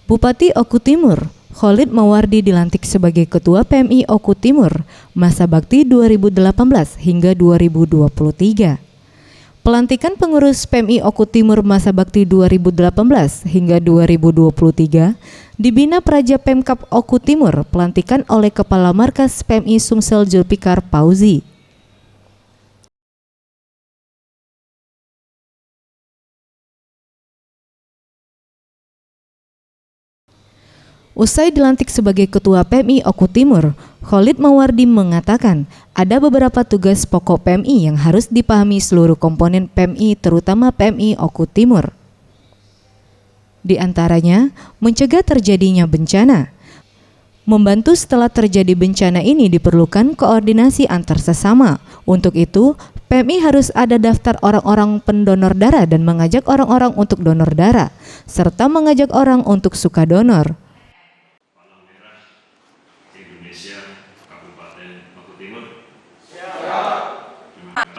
Bupati Oku Timur, Khalid Mawardi dilantik sebagai Ketua PMI Oku Timur masa bakti 2018 hingga 2023. Pelantikan pengurus PMI Oku Timur masa bakti 2018 hingga 2023 dibina Praja Pemkab Oku Timur pelantikan oleh Kepala Markas PMI Sumsel Zulfikar Fauzi. Usai dilantik sebagai Ketua PMI Oku Timur, Khalid Mawardi mengatakan ada beberapa tugas pokok PMI yang harus dipahami seluruh komponen PMI terutama PMI Oku Timur. Di antaranya, mencegah terjadinya bencana. Membantu setelah terjadi bencana ini diperlukan koordinasi antar sesama. Untuk itu, PMI harus ada daftar orang-orang pendonor darah dan mengajak orang-orang untuk donor darah, serta mengajak orang untuk suka donor. Indonesia Kabupaten Oku Timur. 18.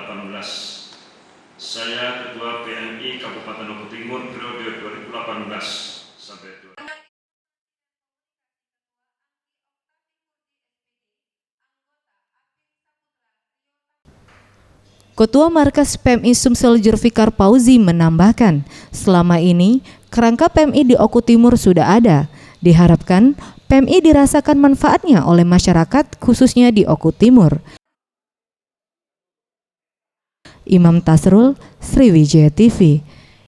Saya Ketua PMI Kabupaten Oku Timur periode 2018 sampai 2020. Ketua Markas PMI Sumsel Zulfikar Fauzi menambahkan, selama ini kerangka PMI di Oku Timur sudah ada. Diharapkan PMI dirasakan manfaatnya oleh masyarakat khususnya di Oku Timur. Imam Tasrul, Sriwijaya TV.